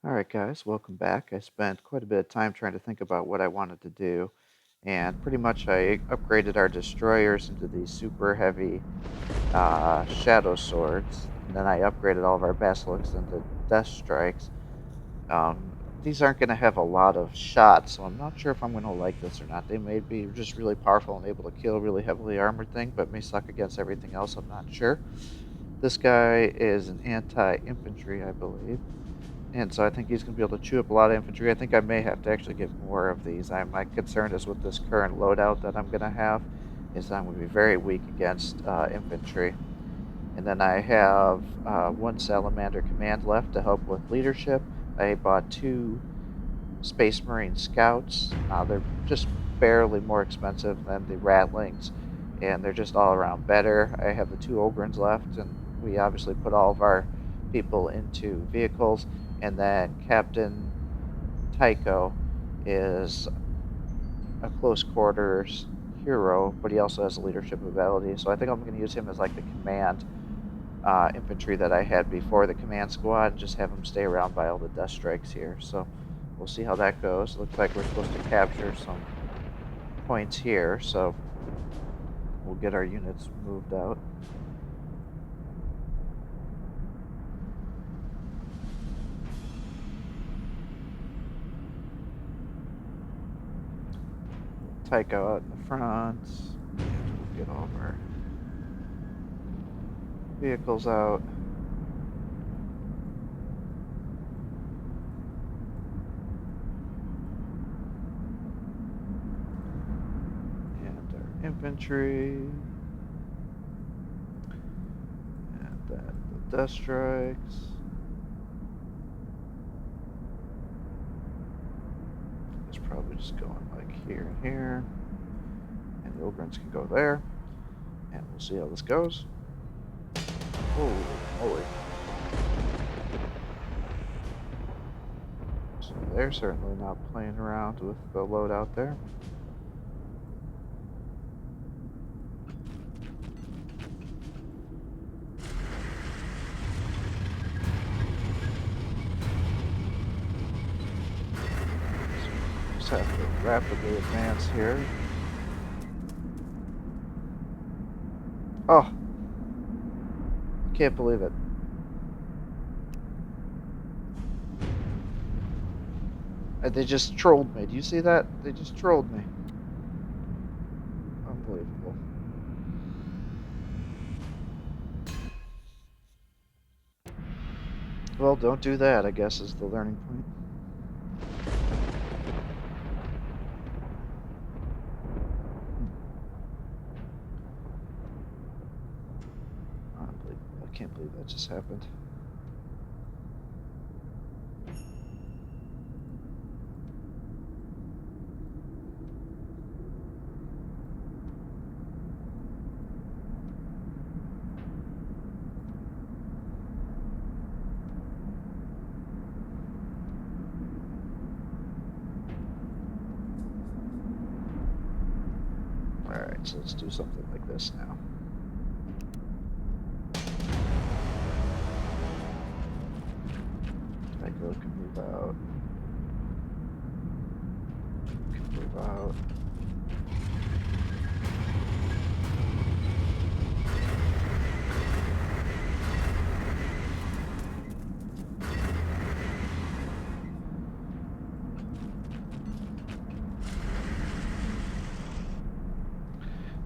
Alright guys, welcome back. I spent quite a bit of time trying to think about what I wanted to do, and pretty much I upgraded our destroyers into these super heavy shadow swords, and then I upgraded all of our basilisks into death strikes. These aren't going to have a lot of shots, so I'm not sure if I'm going to like this or not. They may be just really powerful and able to kill really heavily armored thing, but may suck against everything else. I'm not sure. This guy is an anti-infantry, I believe. And so I think he's going to be able to chew up a lot of infantry. I think I may have to actually get more of these. My concern is with this current loadout that I'm going to have is that I'm going to be very weak against infantry. And then I have one Salamander command left to help with leadership. I bought two Space Marine scouts. They're just barely more expensive than the Ratlings, and they're just all around better. I have the two Ogrins left, and we obviously put all of our people into vehicles. And then Captain Tycho is a close quarters hero, but he also has a leadership ability. So I think I'm going to use him as like the command infantry that I had before the command squad, and just have him stay around by all the death strikes here. So we'll see how that goes. It looks like we're supposed to capture some points here, so we'll get our units moved out. Tycho out in the front, and we'll get all of our vehicles out. And our infantry. And then the death strikes. It's probably just going like here and here. And the Ogrins can go there. And we'll see how this goes. Holy moly. So they're certainly not playing around with the loadout there. So just have to rapidly advance here. Oh! Can't believe it. They just trolled me. Do you see that? They just trolled me. Unbelievable. Well, don't do that, I guess, is the learning point. Unbelievable. I can't believe that just happened. Alright, so let's do something like this now. Tycho can move out. Can move out.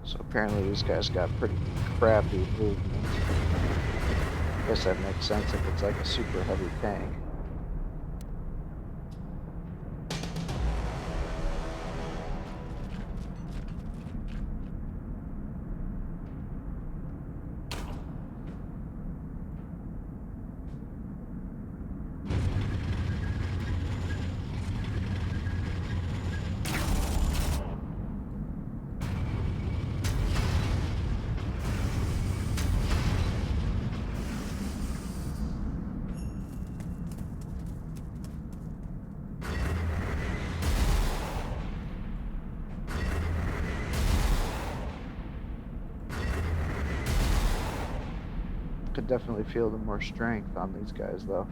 So apparently these guys got pretty crappy movement. I guess that makes sense if it's like a super heavy tank. Could definitely feel the more strength on these guys, though.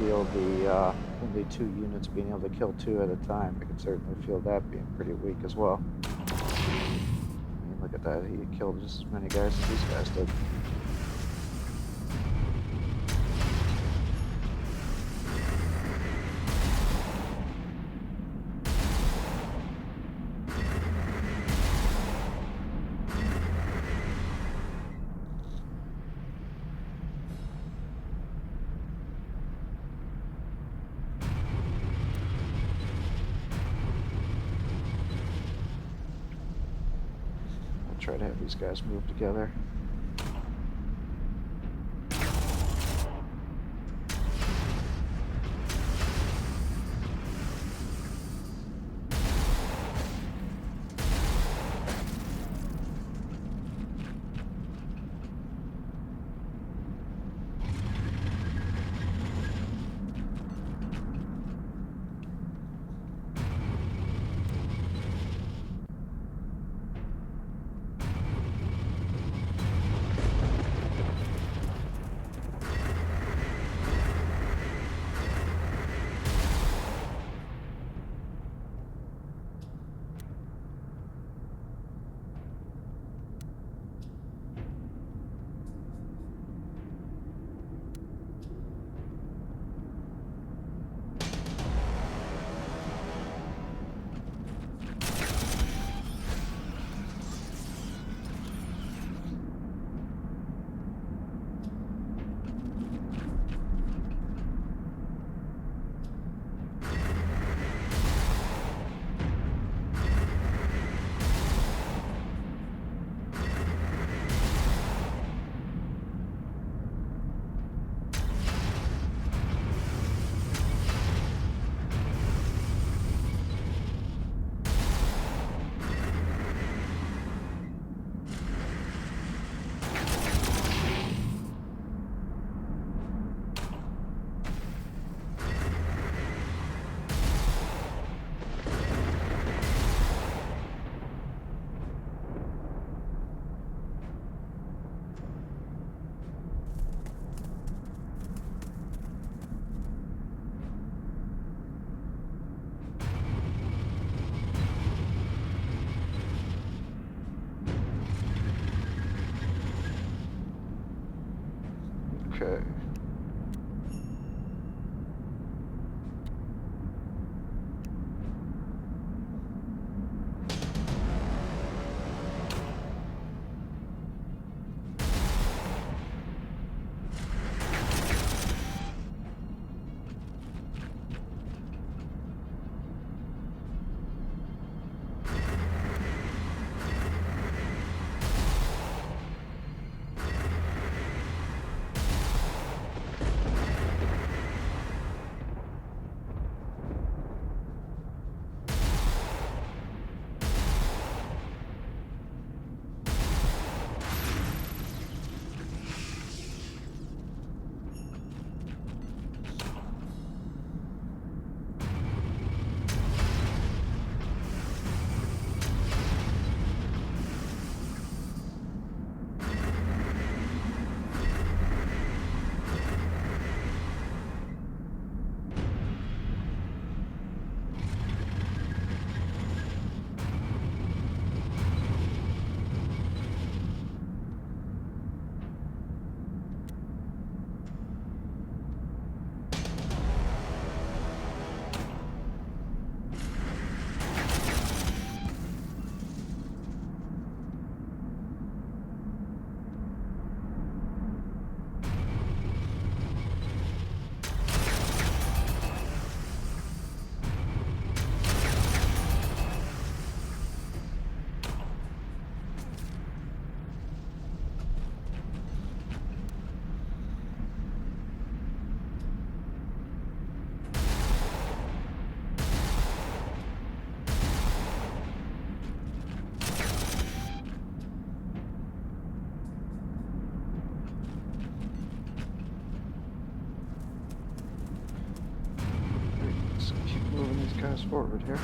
feel the only two units being able to kill two at a time. I can certainly feel that being pretty weak as well. I mean, look at that. He killed just as many guys as these guys did. Try to have these guys move together. Okay. Guys forward here.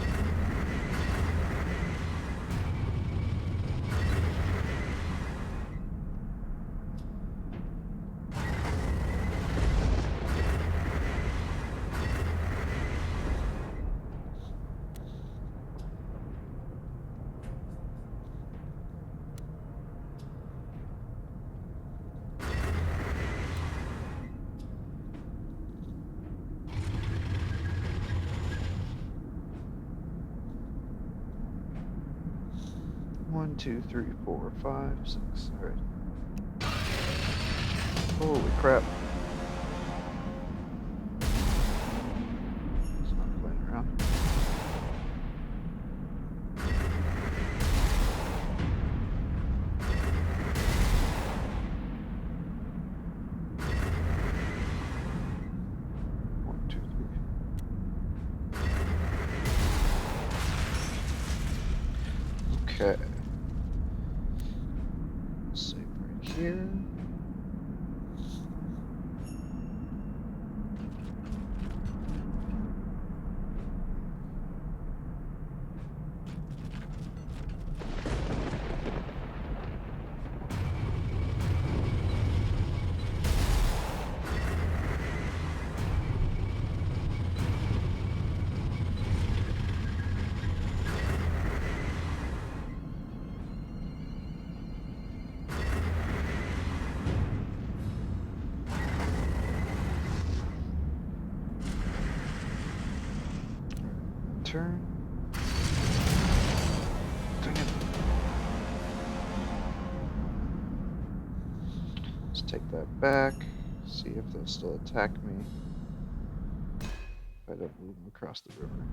1, 2, 3, 4, 5, 6. All right. Holy crap. It's not playing around. Okay. Save right here. Turn. Dang it. Let's take that back. See if they'll still attack me if I don't move them across the river.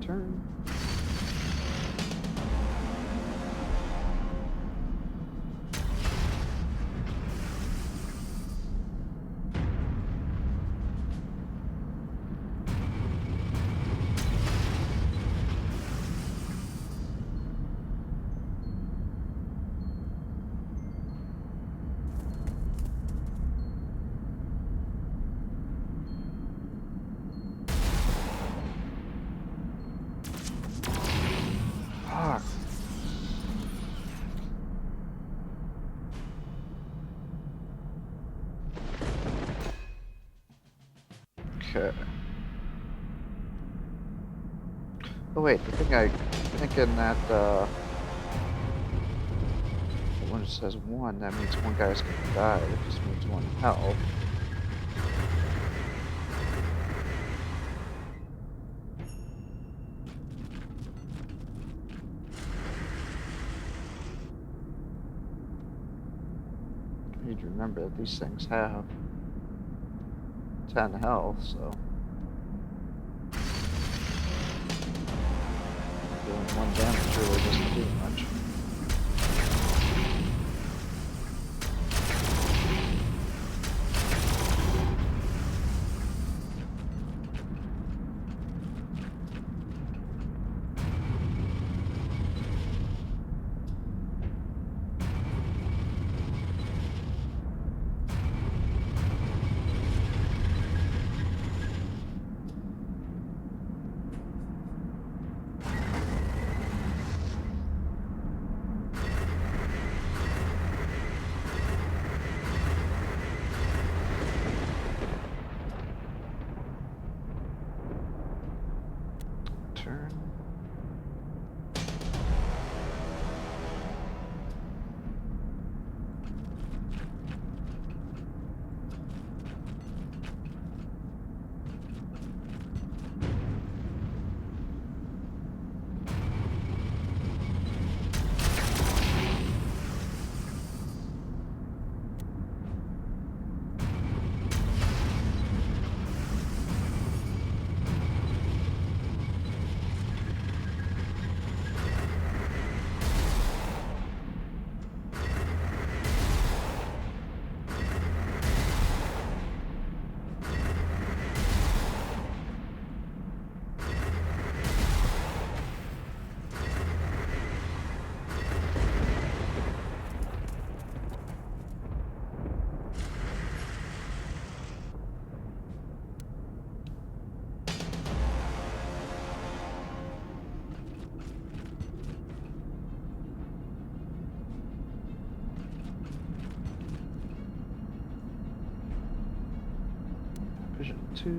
Turn. Okay. Oh wait, the thing I thinking that when it says 1, that means one guy's gonna die. That just means 1 health. I need to remember that these things have 10 health, so doing 1 damage really doesn't do much. Turn. 2.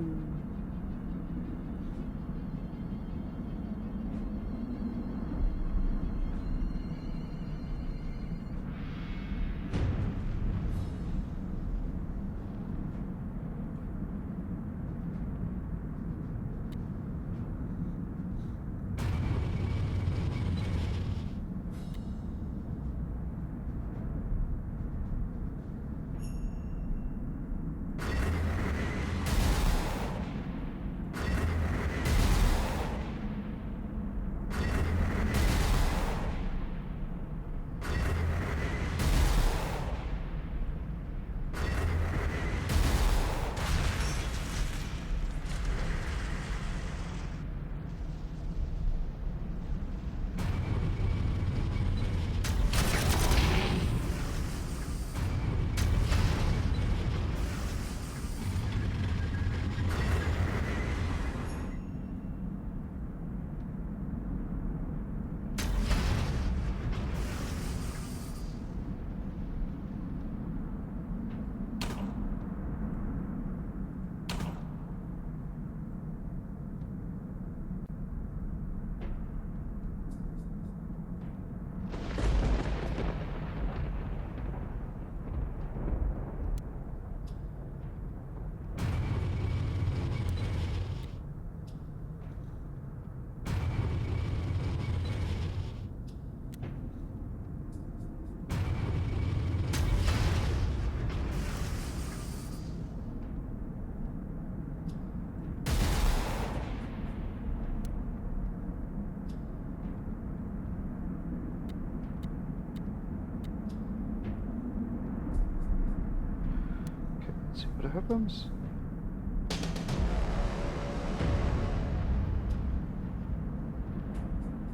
Let's see what happens.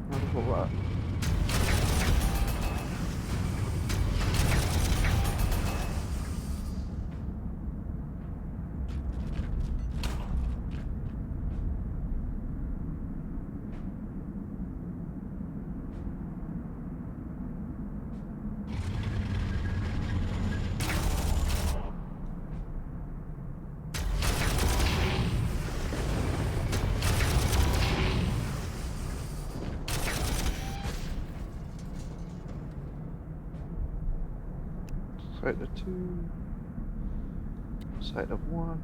Not a whole lot. Side of 2, side of 1.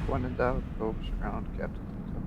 When in doubt, go around Captain Tinto.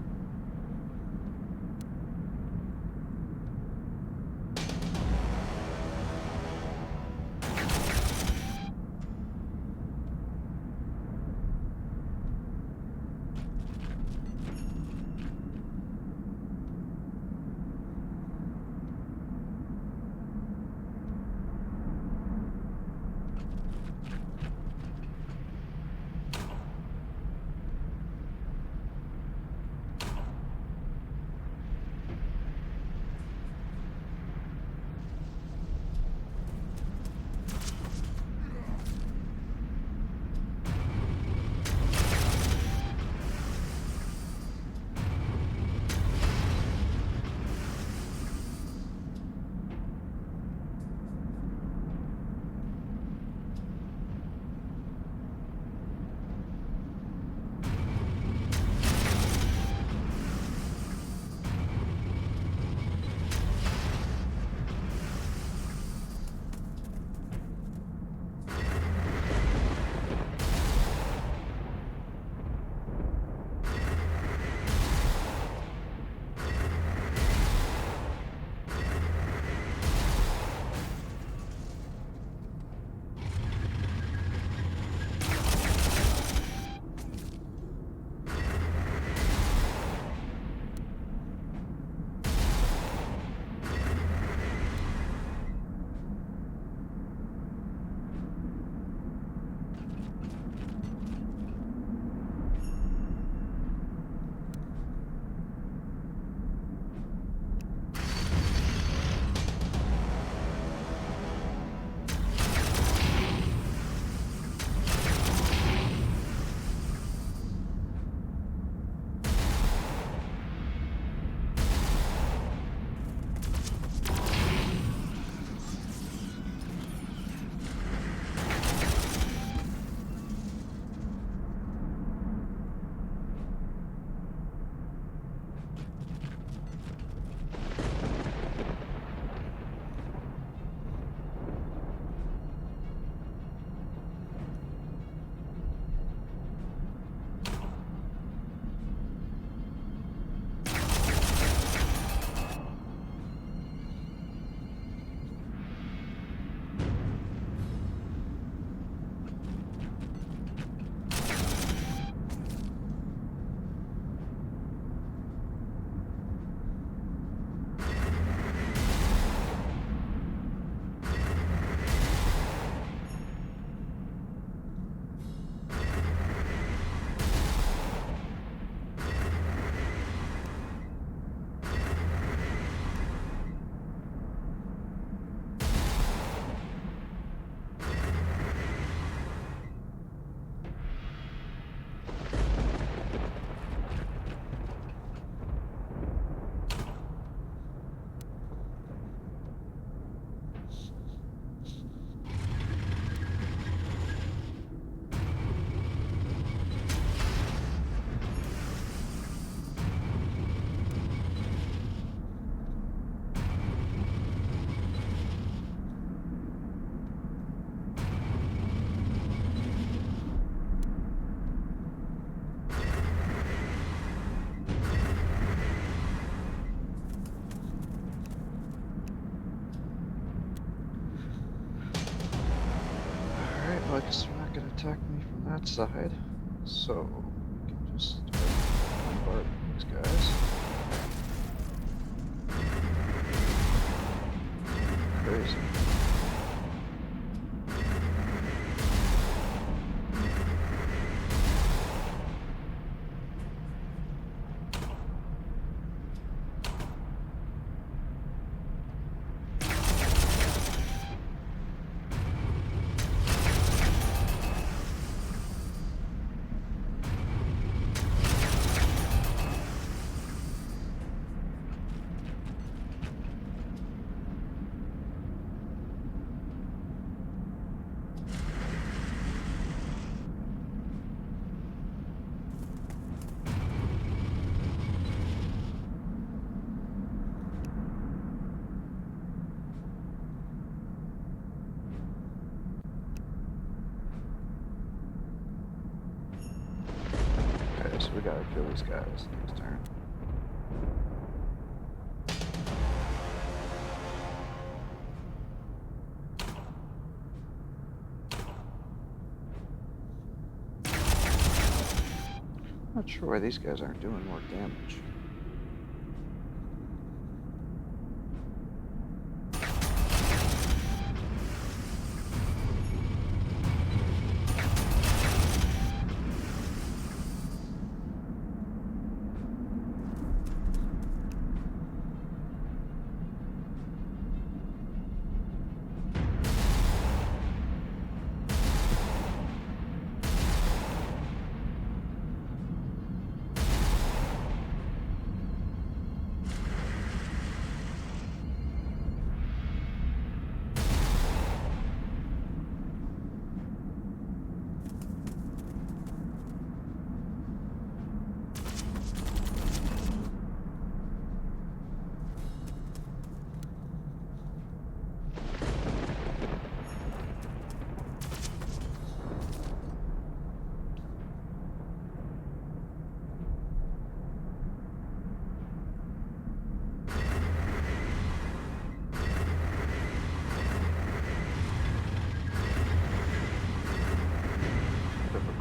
I guess they're not going to attack me from that side. So, we can just bombard these guys. Crazy. So we gotta kill these guys next turn. Not sure why these guys aren't doing more damage.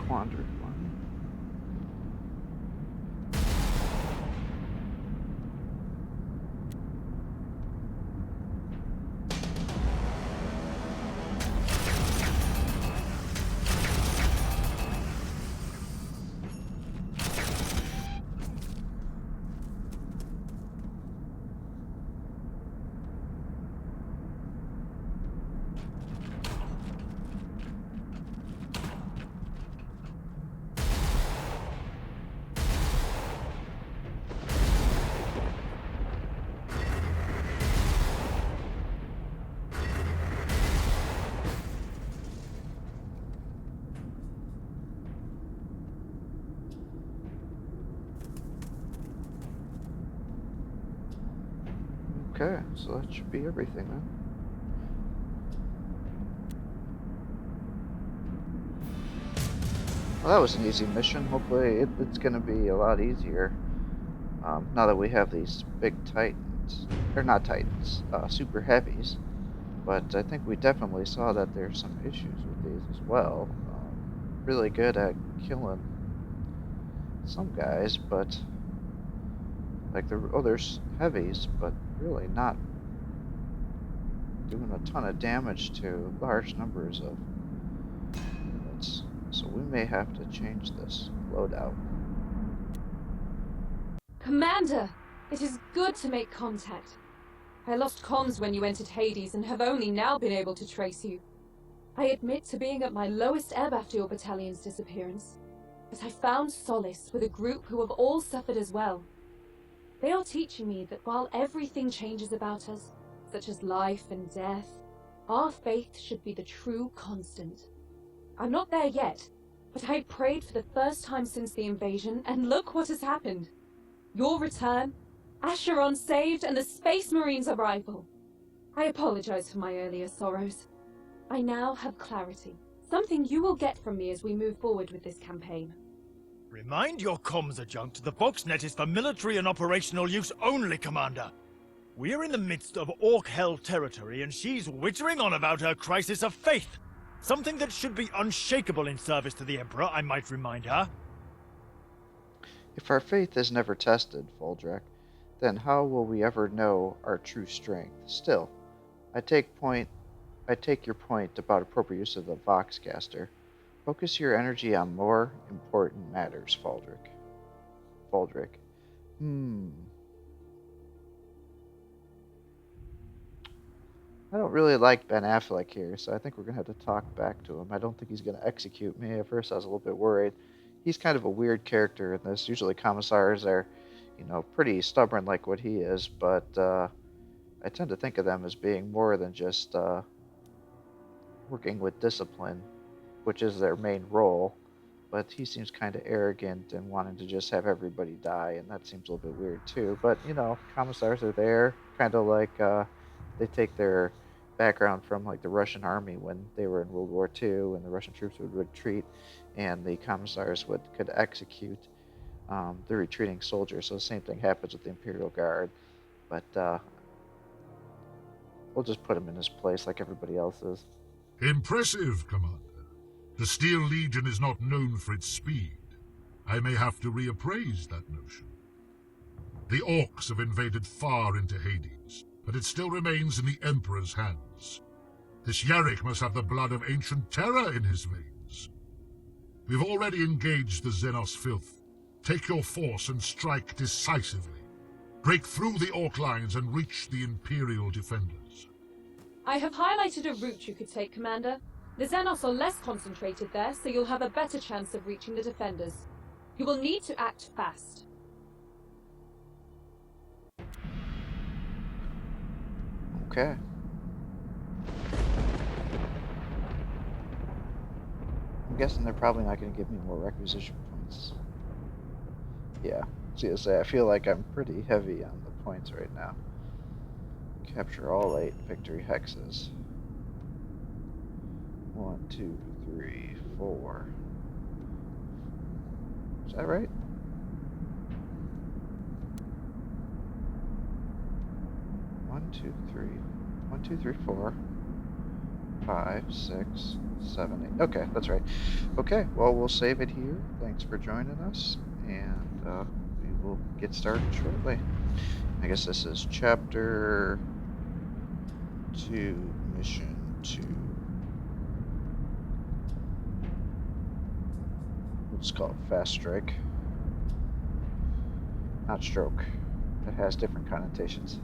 Quandary one. Okay, so that should be everything then. Well, that was an easy mission. Hopefully it's going to be a lot easier now that we have these big titans. Or not titans, super heavies. But I think we definitely saw that there's some issues with these as well. Really good at killing some guys, but like there's heavies, but really not doing a ton of damage to large numbers of units. So we may have to change this loadout. Commander! It is good to make contact. I lost comms when you entered Hades and have only now been able to trace you. I admit to being at my lowest ebb after your battalion's disappearance, but I found solace with a group who have all suffered as well. They are teaching me that while everything changes about us, such as life and death, our faith should be the true constant. I'm not there yet, but I prayed for the first time since the invasion, and look what has happened. Your return, Acheron saved, and the Space Marines' arrival. I apologize for my earlier sorrows. I now have clarity, something you will get from me as we move forward with this campaign. Remind your comms adjunct the Boxnet is for military and operational use only, Commander. We're in the midst of Orc Hell territory and she's wittering on about her crisis of faith. Something that should be unshakable in service to the Emperor, I might remind her. If our faith is never tested, Foldrek, then how will we ever know our true strength? Still, I take your point about appropriate use of the Voxcaster. Focus your energy on more important matters, Foldrek. I don't really like Ben Affleck here, so I think we're going to have to talk back to him. I don't think he's going to execute me. At first, I was a little bit worried. He's kind of a weird character in this. Usually, commissars are, pretty stubborn like what he is, but I tend to think of them as being more than just working with discipline, which is their main role. But he seems kind of arrogant and wanting to just have everybody die, and that seems a little bit weird too. But, commissars are there, kind of like they take their background from like the Russian army when they were in World War II, and the Russian troops would retreat, and the commissars could execute the retreating soldiers. So the same thing happens with the Imperial Guard, but we'll just put him in his place like everybody else is. Impressive, Commander. The Steel Legion is not known for its speed. I may have to reappraise that notion. The Orcs have invaded far into Hades, but it still remains in the Emperor's hands. This Yarrick must have the blood of ancient terror in his veins. We've already engaged the Xenos filth. Take your force and strike decisively. Break through the Orc lines and reach the Imperial defenders. I have highlighted a route you could take, Commander. The Xenos are less concentrated there, so you'll have a better chance of reaching the defenders. You will need to act fast. Okay. I'm guessing they're probably not going to give me more requisition points. Yeah, CSA, I feel like I'm pretty heavy on the points right now. Capture all 8 victory hexes. 1, 2, 3, 4. Is that right? 1, 2, 3. 1, 2, 3, 4. 5, 6, 7, 8. Okay, that's right. Okay, well, we'll save it here. Thanks for joining us, and we will get started shortly. I guess this is Chapter 2, Mission 2. Let's call it Fast Strike. Not Stroke. It has different connotations.